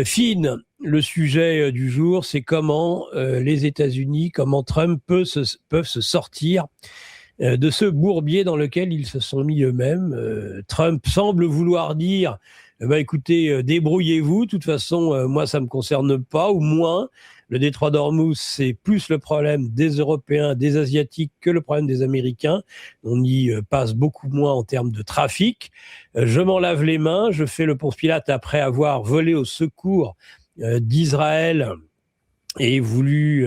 Fine, le sujet du jour, c'est comment les États-Unis, comment Trump peuvent se sortir de ce bourbier dans lequel ils se sont mis eux-mêmes. Trump semble vouloir dire, écoutez, débrouillez-vous, de toute façon, moi, ça ne me concerne pas, ou moins. Le détroit d'Ormuz, c'est plus le problème des Européens, des Asiatiques que le problème des Américains. On y passe beaucoup moins en termes de trafic. Je m'en lave les mains, je fais le Ponce Pilate après avoir volé au secours d'Israël et voulu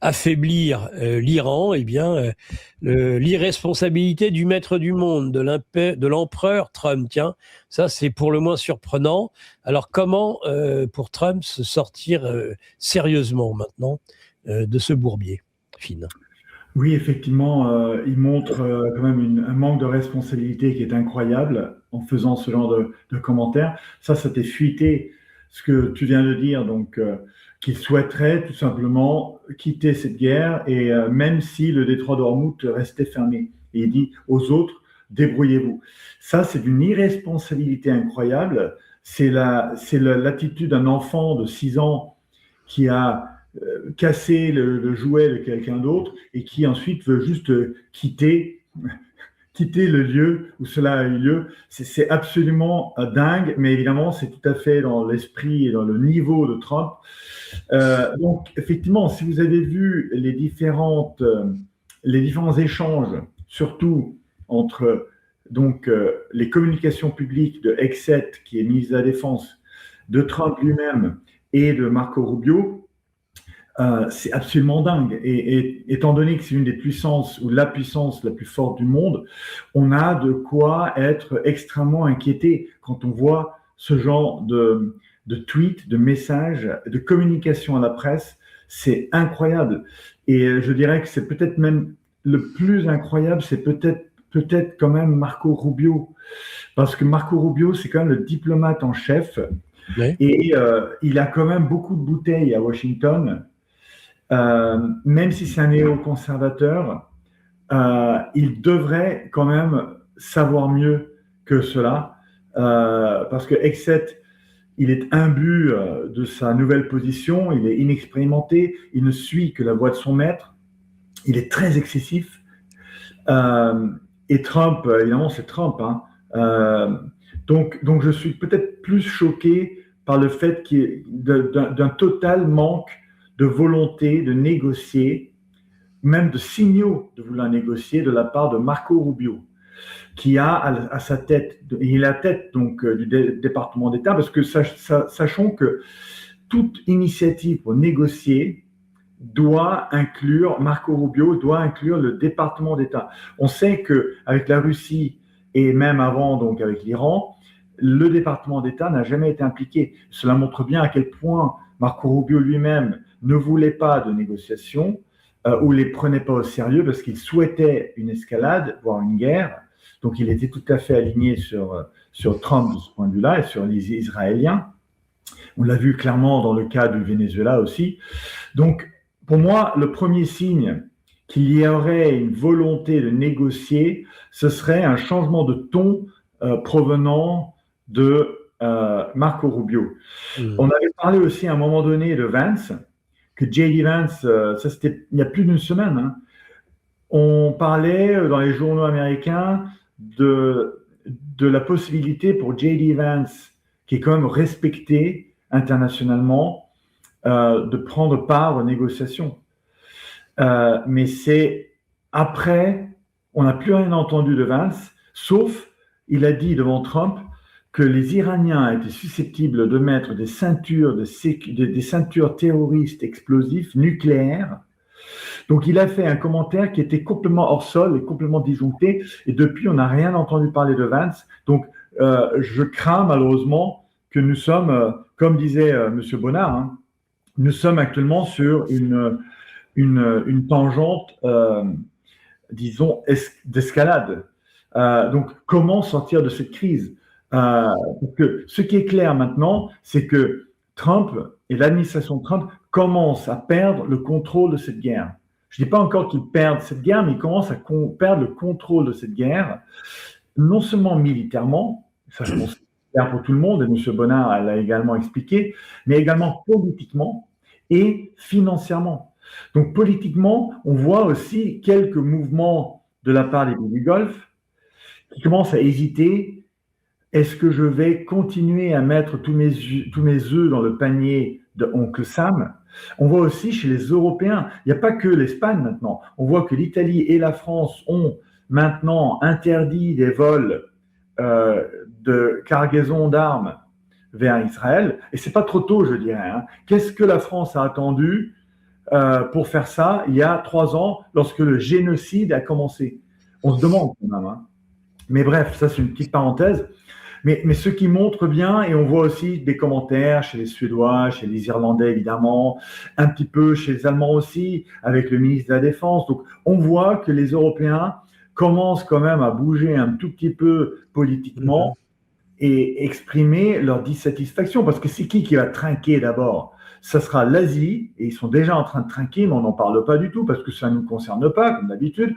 affaiblir l'Iran. Eh bien, l'irresponsabilité du maître du monde, de l'empereur Trump, tiens, ça c'est pour le moins surprenant. Alors comment, pour Trump, se sortir sérieusement maintenant de ce bourbier, Fine? Oui, effectivement, il montre quand même un manque de responsabilité qui est incroyable en faisant ce genre de commentaires. Ça t'est fuité ce que tu viens de dire, donc qu'il souhaiterait tout simplement quitter cette guerre et même si le détroit d'Ormuz restait fermé. Et il dit aux autres, débrouillez-vous. Ça, c'est d'une irresponsabilité incroyable. C'est l'attitude d'un enfant de 6 ans qui a casser le jouet de quelqu'un d'autre et qui ensuite veut juste quitter le lieu où cela a eu lieu. C'est absolument dingue, mais évidemment, c'est tout à fait dans l'esprit et dans le niveau de Trump. Donc, effectivement, si vous avez vu les différents échanges, surtout entre les communications publiques de Hegseth, qui est ministre de la Défense, de Trump lui-même et de Marco Rubio, c'est absolument dingue. Et étant donné que c'est une des puissances ou la puissance la plus forte du monde, on a de quoi être extrêmement inquiété quand on voit ce genre de tweets, de messages, de communication à la presse. C'est incroyable. Et je dirais que c'est peut-être même le plus incroyable, c'est peut-être quand même Marco Rubio. Parce que Marco Rubio, c'est quand même le diplomate en chef. Oui. Et il a quand même beaucoup de bouteilles à Washington. Même si c'est un néoconservateur, il devrait quand même savoir mieux que cela, parce que Hegseth, il est imbu de sa nouvelle position, il est inexpérimenté, il ne suit que la voix de son maître, il est très excessif. Et Trump, évidemment, c'est Trump. Hein. Donc, je suis peut-être plus choqué par le fait qu'il y ait d'un total manque de volonté de négocier, même de signaux de vouloir négocier de la part de Marco Rubio, qui a à sa tête, il est la tête donc du département d'État, parce que sachons que toute initiative pour négocier doit inclure, Marco Rubio doit inclure le département d'État. On sait qu'avec la Russie et même avant donc avec l'Iran, le département d'État n'a jamais été impliqué. Cela montre bien à quel point Marco Rubio lui-même ne voulait pas de négociations ou les prenait pas au sérieux parce qu'il souhaitait une escalade, voire une guerre. Donc il était tout à fait aligné sur Trump de ce point de vue-là et sur les Israéliens. On l'a vu clairement dans le cas du Venezuela aussi. Donc pour moi, le premier signe qu'il y aurait une volonté de négocier, ce serait un changement de ton provenant de Marco Rubio. On avait parlé aussi à un moment donné de Vance, que J.D. Vance, ça c'était il y a plus d'une semaine, hein, on parlait dans les journaux américains de la possibilité pour J.D. Vance, qui est quand même respecté internationalement, de prendre part aux négociations. Mais c'est après, on n'a plus rien entendu de Vance, sauf il a dit devant Trump que les Iraniens étaient susceptibles de mettre des ceintures, des ceintures terroristes explosifs nucléaires. Donc il a fait un commentaire qui était complètement hors sol et complètement disjoncté. Et depuis, on n'a rien entendu parler de Vance. Donc je crains malheureusement que nous sommes, comme disait M. Bonnard, hein, nous sommes actuellement sur une tangente, disons, d'escalade. Donc comment sortir de cette crise? Parce que ce qui est clair maintenant, c'est que Trump et l'administration Trump commencent à perdre le contrôle de cette guerre. Je ne dis pas encore qu'ils perdent cette guerre, mais ils commencent à perdre le contrôle de cette guerre, non seulement militairement, ça je pense clair pour tout le monde, et M. Bonnard l'a également expliqué, mais également politiquement et financièrement. Donc politiquement, on voit aussi quelques mouvements de la part des pays du Golfe qui commencent à hésiter. Est-ce que je vais continuer à mettre tous mes œufs dans le panier de Oncle Sam? On voit aussi chez les Européens, il n'y a pas que l'Espagne maintenant, on voit que l'Italie et la France ont maintenant interdit des vols de cargaison d'armes vers Israël, et c'est pas trop tôt, je dirais. Hein. Qu'est-ce que la France a attendu pour faire ça il y a 3 ans, lorsque le génocide a commencé? On se demande quand même. Hein. Mais bref, ça c'est une petite parenthèse. Mais ce qui montre bien, et on voit aussi des commentaires chez les Suédois, chez les Irlandais évidemment, un petit peu chez les Allemands aussi, avec le ministre de la Défense. Donc on voit que les Européens commencent quand même à bouger un tout petit peu politiquement et exprimer leur dissatisfaction. Parce que c'est qui va trinquer d'abord? Ça sera l'Asie, et ils sont déjà en train de trinquer, mais on n'en parle pas du tout parce que ça ne nous concerne pas, comme d'habitude.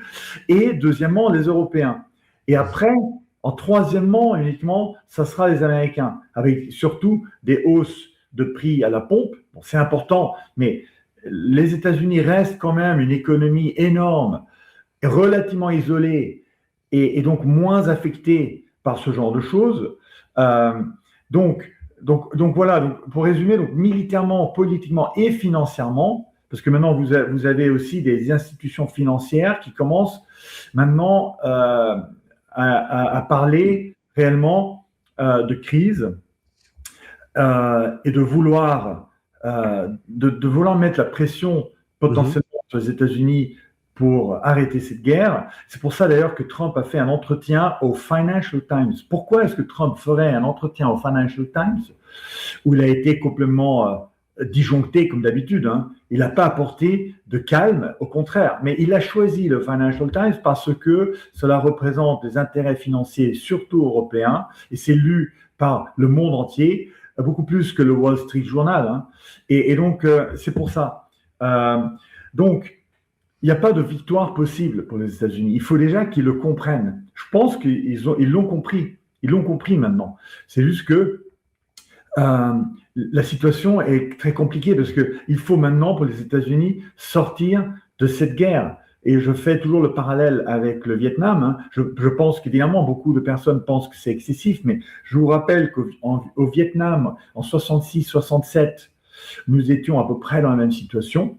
Et deuxièmement, les Européens. Et après, en troisièmement, uniquement, ça sera les Américains, avec surtout des hausses de prix à la pompe. Bon, c'est important, mais les États-Unis restent quand même une économie énorme, relativement isolée et donc moins affectée par ce genre de choses. Donc voilà, donc, pour résumer, donc, militairement, politiquement et financièrement, parce que maintenant vous avez aussi des institutions financières qui commencent maintenant à parler réellement de crise et de vouloir mettre la pression potentiellement sur les États-Unis pour arrêter cette guerre. C'est pour ça d'ailleurs que Trump a fait un entretien au Financial Times. Pourquoi est-ce que Trump ferait un entretien au Financial Times où il a été complètement disjoncté comme d'habitude, hein? Il n'a pas apporté de calme, au contraire. Mais il a choisi le Financial Times parce que cela représente des intérêts financiers, surtout européens, et c'est lu par le monde entier, beaucoup plus que le Wall Street Journal. Hein? Et donc, c'est pour ça. Donc, il n'y a pas de victoire possible pour les États-Unis. Il faut déjà qu'ils le comprennent. Je pense qu'ils l'ont compris. Ils l'ont compris maintenant. C'est juste que la situation est très compliquée parce qu'il faut maintenant pour les États-Unis sortir de cette guerre. Et je fais toujours le parallèle avec le Vietnam. Hein. Je pense qu'évidemment, beaucoup de personnes pensent que c'est excessif, mais je vous rappelle qu'au Vietnam, en 66-67, nous étions à peu près dans la même situation,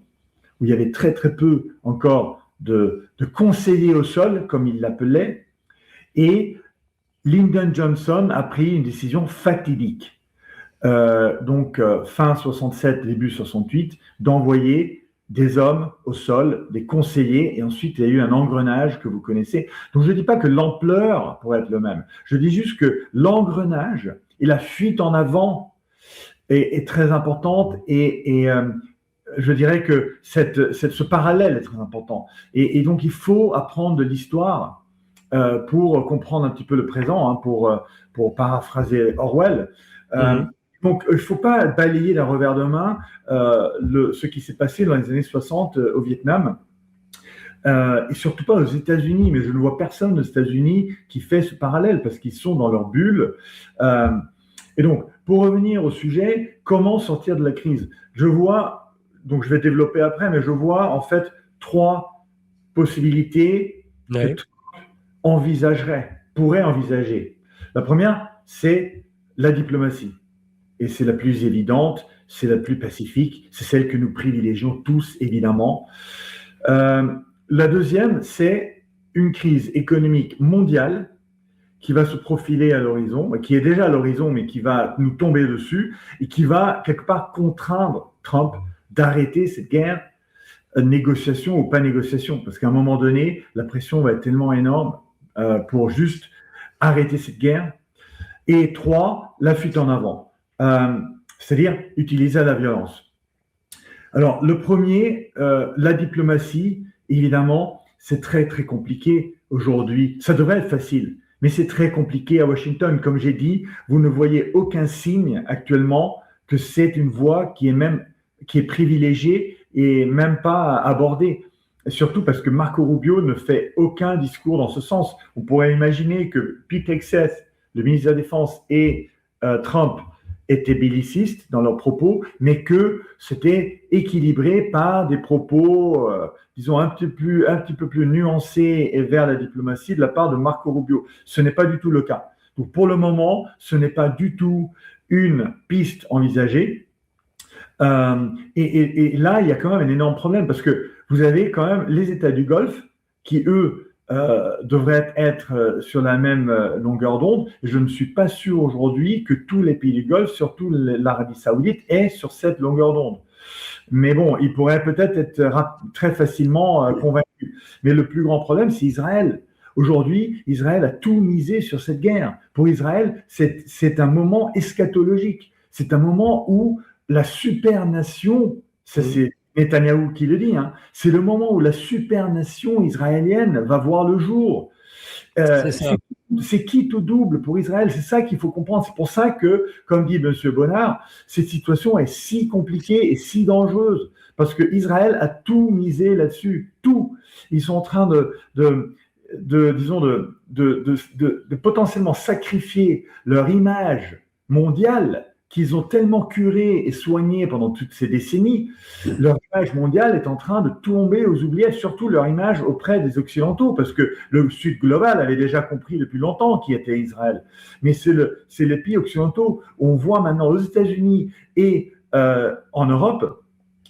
où il y avait très très peu encore de conseillers au sol, comme ils l'appelaient, et Lyndon Johnson a pris une décision fatidique. Fin 67, début 68, d'envoyer des hommes au sol, des conseillers, et ensuite il y a eu un engrenage que vous connaissez. Donc je ne dis pas que l'ampleur pourrait être le même, je dis juste que l'engrenage et la fuite en avant est très importante et je dirais que ce parallèle est très important. Et donc il faut apprendre de l'histoire pour comprendre un petit peu le présent, hein, pour paraphraser Orwell. Donc, il ne faut pas balayer d'un revers de main ce qui s'est passé dans les années 60 au Vietnam, et surtout pas aux États-Unis, mais je ne vois personne aux États-Unis qui fait ce parallèle parce qu'ils sont dans leur bulle. Et donc, pour revenir au sujet, comment sortir de la crise? Je vois, donc je vais développer après, mais je vois en fait 3 possibilités que Trump pourrait envisager. La première, c'est la diplomatie. Et c'est la plus évidente, c'est la plus pacifique, c'est celle que nous privilégions tous, évidemment. La deuxième, c'est une crise économique mondiale qui va se profiler à l'horizon, qui est déjà à l'horizon, mais qui va nous tomber dessus, et qui va quelque part contraindre Trump d'arrêter cette guerre, négociation ou pas négociation, parce qu'à un moment donné, la pression va être tellement énorme pour juste arrêter cette guerre. Et 3, la fuite en avant. C'est-à-dire utiliser la violence. Alors, le premier, la diplomatie, évidemment, c'est très, très compliqué aujourd'hui. Ça devrait être facile, mais c'est très compliqué à Washington. Comme j'ai dit, vous ne voyez aucun signe actuellement que c'est une voie qui est privilégiée et même pas abordée. Surtout parce que Marco Rubio ne fait aucun discours dans ce sens. On pourrait imaginer que Pete Hegseth, le ministre de la Défense, et Trump étaient bellicistes dans leurs propos, mais que c'était équilibré par des propos, disons, un petit peu plus nuancés et vers la diplomatie de la part de Marco Rubio. Ce n'est pas du tout le cas. Donc, pour le moment, ce n'est pas du tout une piste envisagée. Et là, il y a quand même un énorme problème parce que vous avez quand même les États du Golfe qui, eux, devraient être sur la même longueur d'onde. Je ne suis pas sûr aujourd'hui que tous les pays du Golfe, surtout l'Arabie Saoudite, aient sur cette longueur d'onde. Mais bon, ils pourraient peut-être être très facilement convaincus. Mais le plus grand problème, c'est Israël. Aujourd'hui, Israël a tout misé sur cette guerre. Pour Israël, c'est un moment eschatologique. C'est un moment où la supernation, ça c'est Netanyahou qui le dit, hein, c'est le moment où la supernation israélienne va voir le jour. C'est quitte ou double pour Israël, c'est ça qu'il faut comprendre. C'est pour ça que, comme dit M. Bonnard, cette situation est si compliquée et si dangereuse, parce que Israël a tout misé là-dessus, tout. Ils sont en train de potentiellement sacrifier leur image mondiale qu'ils ont tellement curé et soigné pendant toutes ces décennies. Leur image mondiale est en train de tomber aux oubliettes, surtout leur image auprès des Occidentaux, parce que le Sud global avait déjà compris depuis longtemps qui était Israël. Mais c'est les pays occidentaux. On voit maintenant aux États-Unis et en Europe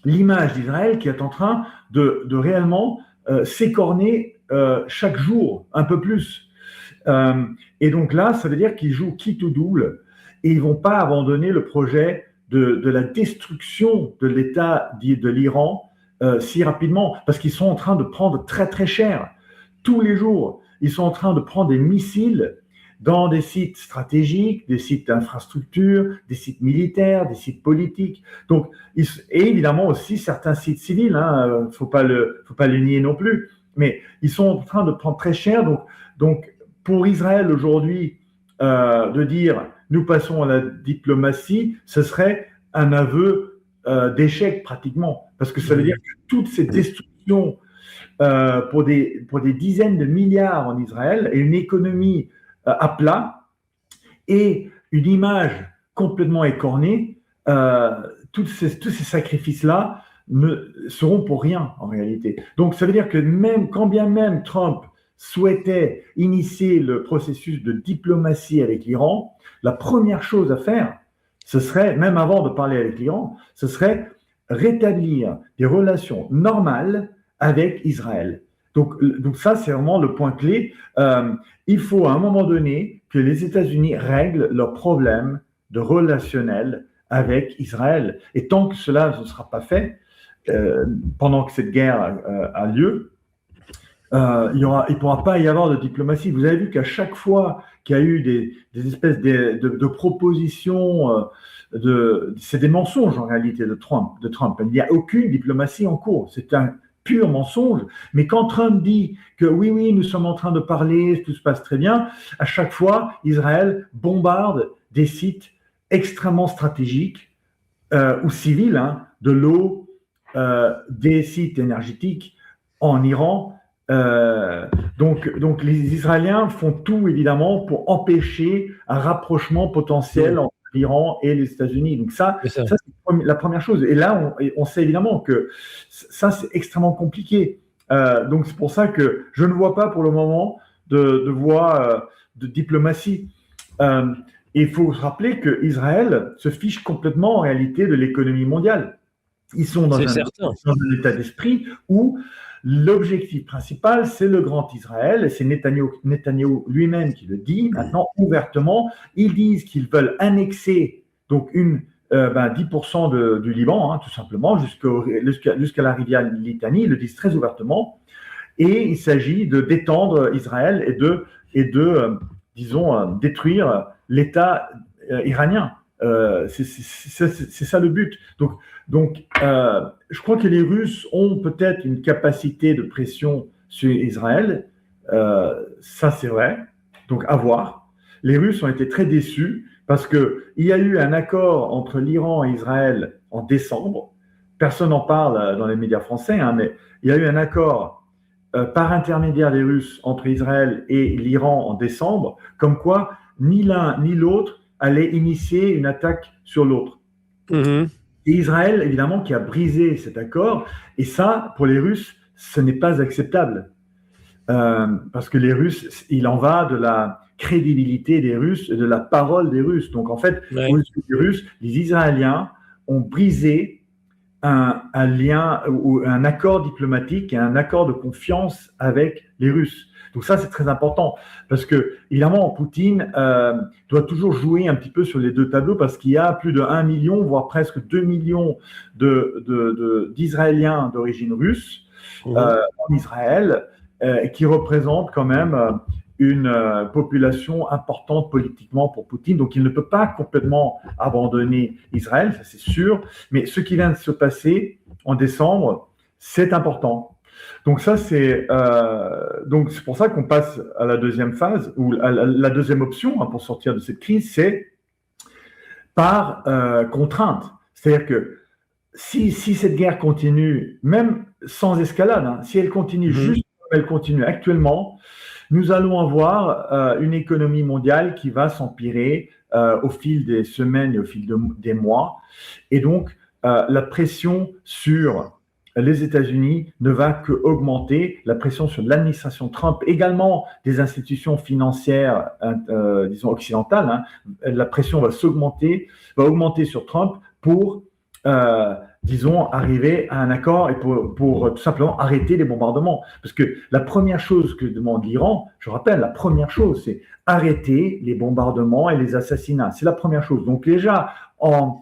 l'image d'Israël qui est en train de réellement s'écorner chaque jour, un peu plus. Et donc là, ça veut dire qu'ils jouent quitte ou double. Et ils ne vont pas abandonner le projet de la destruction de l'État de l'Iran si rapidement, parce qu'ils sont en train de prendre très très cher. Tous les jours, ils sont en train de prendre des missiles dans des sites stratégiques, des sites d'infrastructure, des sites militaires, des sites politiques. Donc, et évidemment aussi certains sites civils, hein, faut pas les nier non plus, mais ils sont en train de prendre très cher. Donc pour Israël aujourd'hui, de dire nous passons à la diplomatie, ce serait un aveu d'échec pratiquement, parce que ça veut dire que toutes ces destructions pour des dizaines de milliards en Israël et une économie à plat et une image complètement écornée, tous ces sacrifices-là ne seront pour rien en réalité. Donc ça veut dire que quand bien même Trump souhaitait initier le processus de diplomatie avec l'Iran, la première chose à faire, ce serait, même avant de parler avec l'Iran, ce serait rétablir des relations normales avec Israël. Donc ça, c'est vraiment le point clé. Il faut à un moment donné que les États-Unis règlent leurs problèmes de relationnel avec Israël. Et tant que cela ne sera pas fait, pendant que cette guerre a lieu, il ne pourra pas y avoir de diplomatie. Vous avez vu qu'à chaque fois qu'il y a eu des espèces de propositions, c'est des mensonges en réalité de Trump. Il n'y a aucune diplomatie en cours. C'est un pur mensonge. Mais quand Trump dit que oui, nous sommes en train de parler, tout se passe très bien, à chaque fois, Israël bombarde des sites extrêmement stratégiques ou civils, hein, de l'eau, des sites énergétiques en Iran. Donc les Israéliens font tout évidemment pour empêcher un rapprochement potentiel entre l'Iran et les États-Unis. Donc ça c'est la première chose. Et là, on sait évidemment que ça c'est extrêmement compliqué. Donc c'est pour ça que je ne vois pas pour le moment de voie de diplomatie. Il faut se rappeler que Israël se fiche complètement en réalité de l'économie mondiale. Ils sont dans un état d'esprit où l'objectif principal, c'est le grand Israël, et c'est Netanyahou lui-même qui le dit maintenant ouvertement. Ils disent qu'ils veulent annexer donc 10% du Liban, hein, tout simplement, jusqu'à la rivière Litanie. Ils le disent très ouvertement. Et il s'agit d'étendre Israël et de détruire l'État iranien. C'est ça le but. Donc, je crois que les Russes ont peut-être une capacité de pression sur Israël. Ça, c'est vrai. Donc, à voir. Les Russes ont été très déçus parce qu'il y a eu un accord entre l'Iran et Israël en décembre. Personne n'en parle dans les médias français, hein, mais il y a eu un accord par intermédiaire des Russes entre Israël et l'Iran en décembre, comme quoi ni l'un ni l'autre allait initier une attaque sur l'autre. Mhm. Et Israël, évidemment, qui a brisé cet accord. Et ça, pour les Russes, ce n'est pas acceptable. Parce que les Russes, il en va de la crédibilité des Russes et de la parole des Russes. Donc, en fait, Ouais. aux yeux des Russes, les Israéliens ont brisé un lien ou un accord diplomatique et un accord de confiance avec les Russes. Donc ça, c'est très important parce que, évidemment, Poutine doit toujours jouer un petit peu sur les deux tableaux parce qu'il y a plus de 1 million, voire presque 2 millions d'Israéliens d'origine russe en Israël qui représentent quand même une population importante politiquement pour Poutine. Donc, il ne peut pas complètement abandonner Israël, ça c'est sûr. Mais ce qui vient de se passer en décembre, c'est important. Donc, ça, c'est pour ça qu'on passe à la deuxième phase, ou à la deuxième option pour sortir de cette crise, c'est par contrainte. C'est-à-dire que si cette guerre continue, même sans escalade, si elle continue juste comme elle continue actuellement, nous allons avoir une économie mondiale qui va s'empirer au fil des semaines et au fil des mois. Et donc, la pression sur les États-Unis ne va qu'augmenter, la pression sur l'administration Trump, également des institutions financières, disons, occidentales. La pression va augmenter sur Trump pour disons, arriver à un accord et pour tout simplement arrêter les bombardements. Parce que la première chose que demande l'Iran, je rappelle, la première chose, c'est arrêter les bombardements et les assassinats. C'est la première chose. Donc déjà, en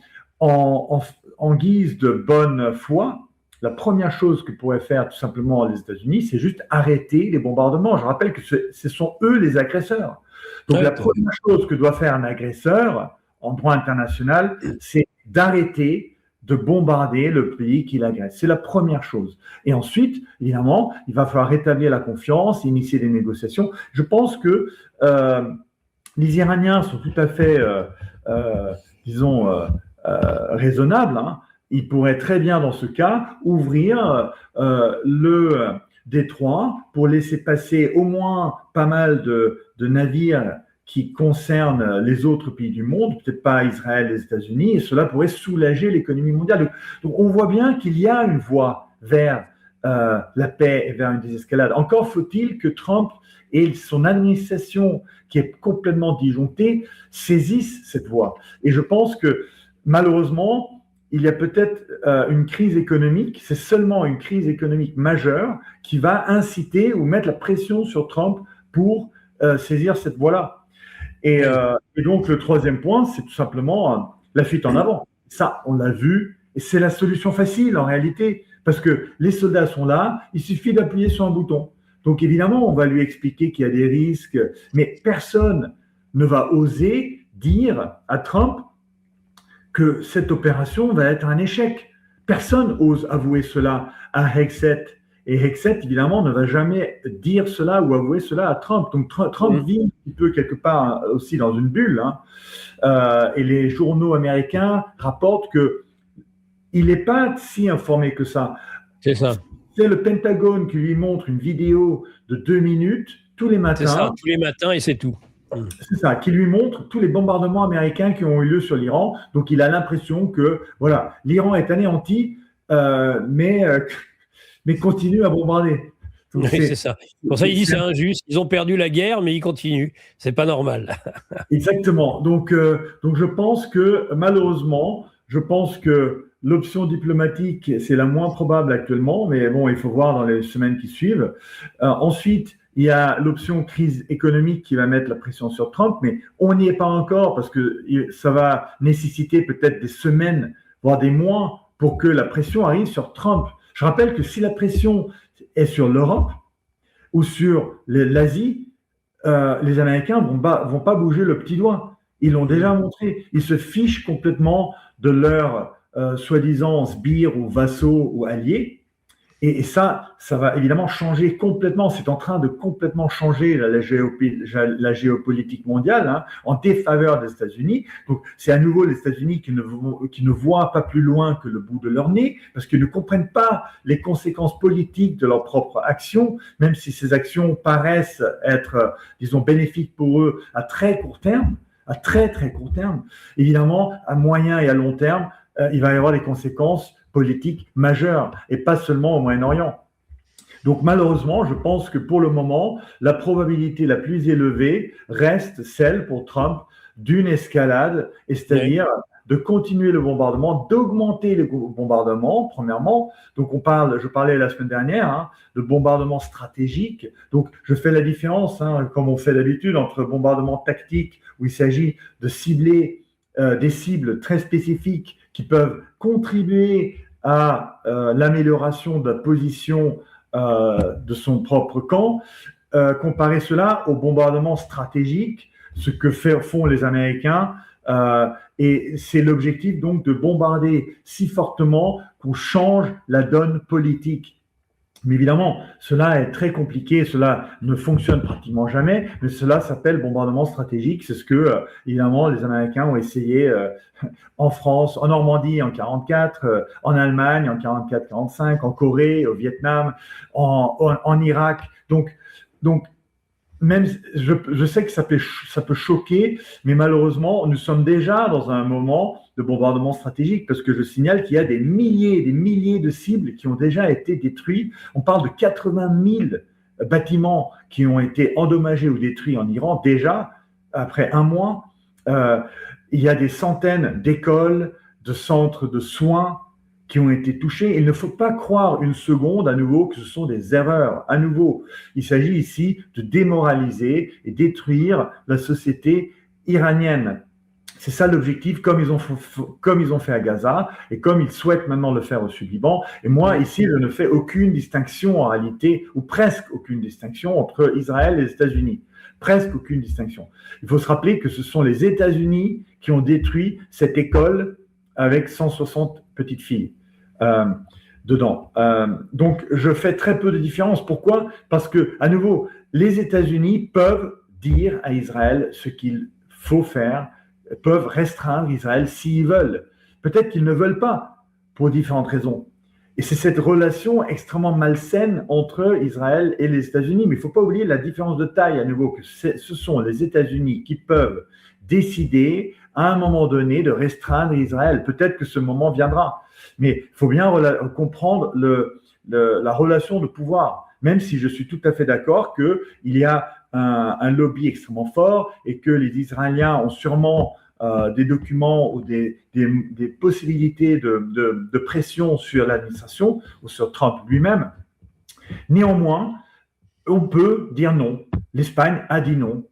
guise de bonne foi, la première chose que pourraient faire tout simplement les États-Unis, c'est juste arrêter les bombardements. Je rappelle que ce sont eux les agresseurs. Donc la première chose que doit faire un agresseur en droit international, c'est d'arrêter de bombarder le pays qui l'agresse. C'est la première chose. Et ensuite, évidemment, il va falloir rétablir la confiance, initier des négociations. Je pense que les Iraniens sont tout à fait, disons, raisonnables. Ils pourraient très bien, dans ce cas, ouvrir le détroit pour laisser passer au moins pas mal de navires qui concerne les autres pays du monde, peut-être pas Israël et les États-Unis, et cela pourrait soulager l'économie mondiale. Donc on voit bien qu'il y a une voie vers la paix et vers une désescalade. Encore faut-il que Trump et son administration, qui est complètement disjonctée, saisissent cette voie. Et je pense que malheureusement, il y a peut-être une crise économique, c'est seulement une crise économique majeure qui va inciter ou mettre la pression sur Trump pour saisir cette voie-là. Et donc, le troisième point, c'est tout simplement la fuite en avant. Ça, on l'a vu, et c'est la solution facile en réalité, parce que les soldats sont là, il suffit d'appuyer sur un bouton. Donc, évidemment, on va lui expliquer qu'il y a des risques, mais personne ne va oser dire à Trump que cette opération va être un échec. Personne ose avouer cela à Hegseth. Et Hegseth, évidemment, ne va jamais dire cela ou avouer cela à Trump. Donc, Trump vit un petit peu quelque part aussi dans une bulle. Et les journaux américains rapportent qu'il n'est pas si informé que ça. C'est ça. C'est le Pentagone qui lui montre une vidéo de 2 minutes tous les matins. C'est ça, tous les matins et c'est tout. C'est ça, qui lui montre tous les bombardements américains qui ont eu lieu sur l'Iran. Donc, il a l'impression que, voilà, l'Iran est anéanti, mais continue à bombarder. Donc, oui, c'est ça. Pour ça, il dit c'est injuste. Ils ont perdu la guerre, mais ils continuent. C'est pas normal. Exactement. Donc, je pense que malheureusement, l'option diplomatique, c'est la moins probable actuellement, mais bon, il faut voir dans les semaines qui suivent. Ensuite, il y a l'option crise économique qui va mettre la pression sur Trump, mais on n'y est pas encore parce que ça va nécessiter peut-être des semaines, voire des mois, pour que la pression arrive sur Trump. Je rappelle que si la pression est sur l'Europe ou sur l'Asie, les Américains vont pas bouger le petit doigt. Ils l'ont déjà montré. Ils se fichent complètement de leurs soi-disant sbires ou vassaux ou alliés. Et ça va évidemment changer complètement. C'est en train de complètement changer la géopolitique mondiale en défaveur des États-Unis. Donc, c'est à nouveau les États-Unis qui ne voient pas plus loin que le bout de leur nez parce qu'ils ne comprennent pas les conséquences politiques de leurs propres actions, même si ces actions paraissent être, disons, bénéfiques pour eux à très court terme. à très très court terme. Évidemment, à moyen et à long terme, il va y avoir des conséquences politiques majeures, et pas seulement au Moyen-Orient. Donc malheureusement, je pense que pour le moment, la probabilité la plus élevée reste celle pour Trump d'une escalade, et c'est-à-dire de continuer le bombardement, d'augmenter le bombardement, premièrement. Donc je parlais la semaine dernière de bombardement stratégique. Donc je fais la différence, comme on fait d'habitude, entre bombardement tactique, où il s'agit de cibler des cibles très spécifiques qui peuvent contribuer à l'amélioration de la position de son propre camp, comparer cela au bombardement stratégique, ce que font les Américains, et c'est l'objectif donc de bombarder si fortement qu'on change la donne politique. Mais évidemment, cela est très compliqué, cela ne fonctionne pratiquement jamais, mais cela s'appelle bombardement stratégique. C'est ce que, évidemment, les Américains ont essayé en France, en Normandie en 1944, en Allemagne en 1944-1945, en Corée, au Vietnam, en Irak. Donc, même, je sais que ça peut choquer, mais malheureusement, nous sommes déjà dans un moment de bombardement stratégique, parce que je signale qu'il y a des milliers de cibles qui ont déjà été détruites. On parle de 80 000 bâtiments qui ont été endommagés ou détruits en Iran déjà, après un mois. Il y a des centaines d'écoles, de centres de soins qui ont été touchés. Il ne faut pas croire une seconde à nouveau que ce sont des erreurs. À nouveau, il s'agit ici de démoraliser et détruire la société iranienne. C'est ça l'objectif, comme ils ont fait à Gaza et comme ils souhaitent maintenant le faire au Sud-Liban. Et moi, ici, je ne fais aucune distinction en réalité, ou presque aucune distinction entre Israël et les États-Unis. Presque aucune distinction. Il faut se rappeler que ce sont les États-Unis qui ont détruit cette école avec 160 petites filles dedans. Donc, je fais très peu de différence. Pourquoi ? Parce que, à nouveau, les États-Unis peuvent dire à Israël ce qu'il faut faire, peuvent restreindre Israël s'ils veulent. Peut-être qu'ils ne veulent pas, pour différentes raisons. Et c'est cette relation extrêmement malsaine entre Israël et les États-Unis. Mais il ne faut pas oublier la différence de taille, à nouveau, que ce sont les États-Unis qui peuvent décider, à un moment donné, de restreindre Israël. Peut-être que ce moment viendra. Mais il faut bien comprendre la relation de pouvoir, même si je suis tout à fait d'accord qu'il y a un lobby extrêmement fort et que les Israéliens ont sûrement des documents ou des possibilités de pression sur l'administration ou sur Trump lui-même. Néanmoins, on peut dire non. L'Espagne a dit non.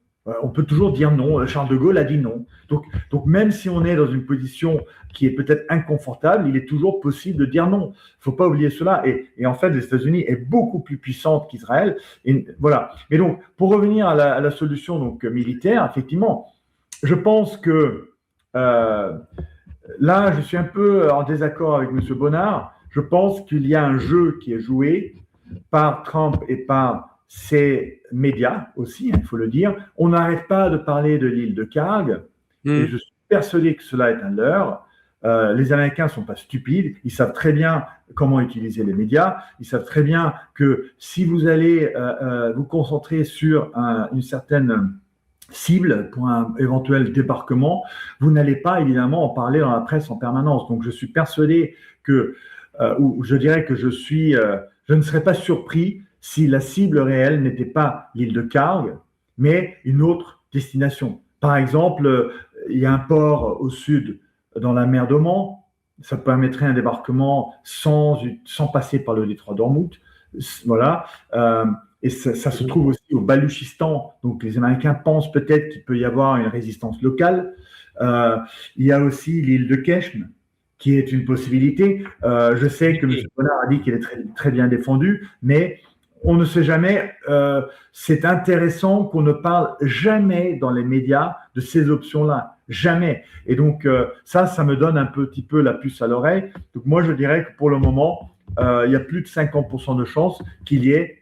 On peut toujours dire non. Charles de Gaulle a dit non. Donc même si on est dans une position qui est peut-être inconfortable, il est toujours possible de dire non. Il ne faut pas oublier cela. Et en fait, les États-Unis est beaucoup plus puissante qu'Israël. Et voilà. Et donc, pour revenir à la solution donc, militaire, effectivement, je pense que là, je suis un peu en désaccord avec M. Bonnard. Je pense qu'il y a un jeu qui est joué par Trump et par ces médias aussi, il faut le dire. On n'arrête pas de parler de l'île de Karg, et je suis persuadé que cela est un leurre. Les Américains ne sont pas stupides, ils savent très bien comment utiliser les médias, ils savent très bien que si vous allez vous concentrer sur une certaine cible pour un éventuel débarquement, vous n'allez pas évidemment en parler dans la presse en permanence. Donc je suis persuadé ou je dirais que je ne serais pas surpris si la cible réelle n'était pas l'île de Karg, mais une autre destination. Par exemple, il y a un port au sud dans la mer d'Oman, ça permettrait un débarquement sans passer par le détroit d'Ormuz. Voilà. Et ça se trouve aussi au Baluchistan. Donc les Américains pensent peut-être qu'il peut y avoir une résistance locale. Il y a aussi l'île de Keshm, qui est une possibilité. Je sais que M. Bonnard a dit qu'il est très, très bien défendu, mais on ne sait jamais. C'est intéressant qu'on ne parle jamais dans les médias de ces options-là. Jamais. Et donc, ça me donne un petit peu la puce à l'oreille. Donc, moi, je dirais que pour le moment, il y a plus de 50% de chances qu'il y ait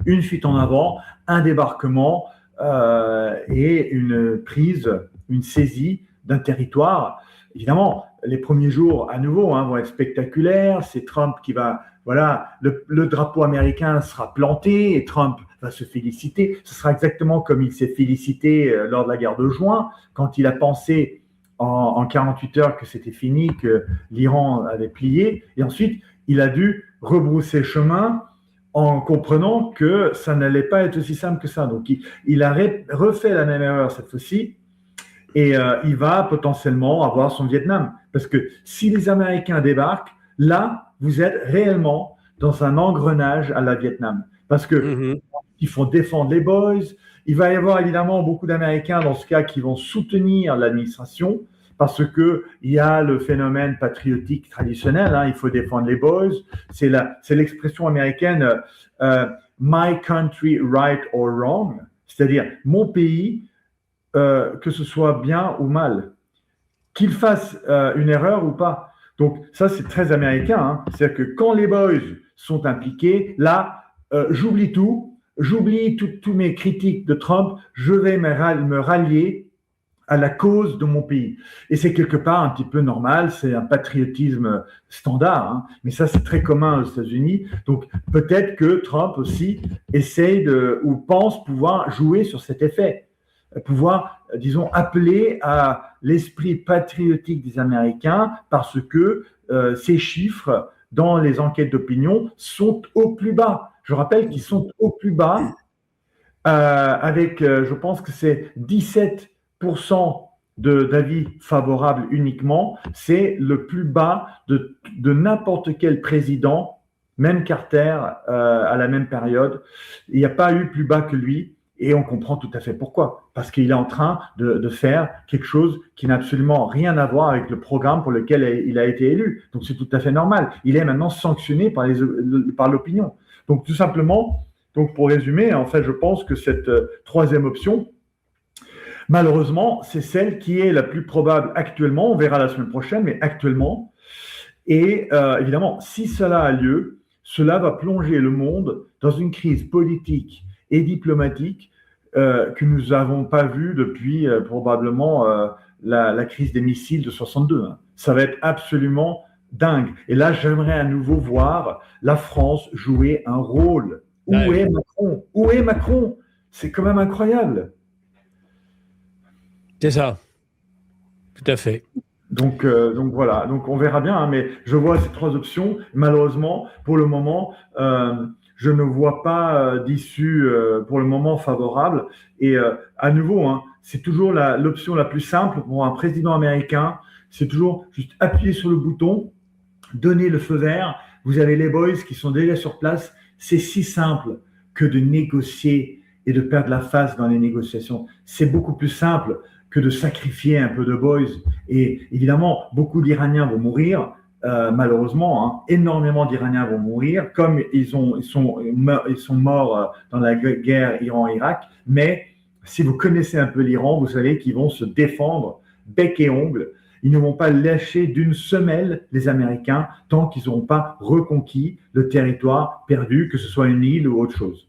une fuite en avant, un débarquement et une prise, une saisie d'un territoire. Évidemment, les premiers jours, à nouveau, vont être spectaculaires. C'est Trump qui va… Voilà, le drapeau américain sera planté et Trump va se féliciter. Ce sera exactement comme il s'est félicité lors de la guerre de juin, quand il a pensé en 48 heures que c'était fini, que l'Iran avait plié. Et ensuite, il a dû rebrousser chemin en comprenant que ça n'allait pas être aussi simple que ça. Donc, il a refait la même erreur cette fois-ci. Et il va potentiellement avoir son Vietnam. Parce que si les Américains débarquent, là, vous êtes réellement dans un engrenage à la Vietnam. Parce que ils font défendre les boys. Il va y avoir évidemment beaucoup d'Américains dans ce cas qui vont soutenir l'administration parce qu'il y a le phénomène patriotique traditionnel. Hein, il faut défendre les boys. C'est l'expression américaine My country, right or wrong. C'est-à-dire mon pays, que ce soit bien ou mal, qu'il fasse une erreur ou pas. Donc ça, c'est très américain. Hein. C'est-à-dire que quand les boys sont impliqués, là, j'oublie tout, j'oublie tous mes critiques de Trump, je vais me rallier à la cause de mon pays. Et c'est quelque part un petit peu normal, c'est un patriotisme standard, hein. Mais ça, c'est très commun aux États-Unis. Donc peut-être que Trump aussi essaye ou pense pouvoir jouer sur cet effet, pouvoir, disons, appeler à l'esprit patriotique des Américains parce que ces chiffres dans les enquêtes d'opinion sont au plus bas. Je rappelle qu'ils sont au plus bas avec, je pense que c'est 17% d'avis favorables uniquement. C'est le plus bas de n'importe quel président, même Carter à la même période. Il n'y a pas eu plus bas que lui. Et on comprend tout à fait pourquoi. Parce qu'il est en train de faire quelque chose qui n'a absolument rien à voir avec le programme pour lequel il a été élu. Donc c'est tout à fait normal. Il est maintenant sanctionné par l'opinion. Donc tout simplement, donc pour résumer, en fait, je pense que cette troisième option, malheureusement, c'est celle qui est la plus probable actuellement. On verra la semaine prochaine, mais actuellement. Et évidemment, si cela a lieu, cela va plonger le monde dans une crise politique et diplomatique que nous n'avons pas vue depuis probablement la crise des missiles de 62. Hein. Ça va être absolument dingue. Et là, j'aimerais à nouveau voir la France jouer un rôle. Où est Macron? Où est Macron? C'est quand même incroyable. C'est ça. Tout à fait. Donc voilà, donc on verra bien, hein, mais je vois ces trois options. Malheureusement, pour le moment, je ne vois pas d'issue pour le moment favorable. Et à nouveau, hein, c'est toujours l'option la plus simple pour un président américain. C'est toujours juste appuyer sur le bouton, donner le feu vert. Vous avez les boys qui sont déjà sur place. C'est si simple que de négocier et de perdre la face dans les négociations. C'est beaucoup plus simple que de sacrifier un peu de boys. Et évidemment, beaucoup d'Iraniens vont mourir. Malheureusement, hein, énormément d'Iraniens vont mourir, comme ils sont morts dans la guerre Iran-Irak. Mais si vous connaissez un peu l'Iran, vous savez qu'ils vont se défendre bec et ongle. Ils ne vont pas lâcher d'une semelle les Américains tant qu'ils n'auront pas reconquis le territoire perdu, que ce soit une île ou autre chose.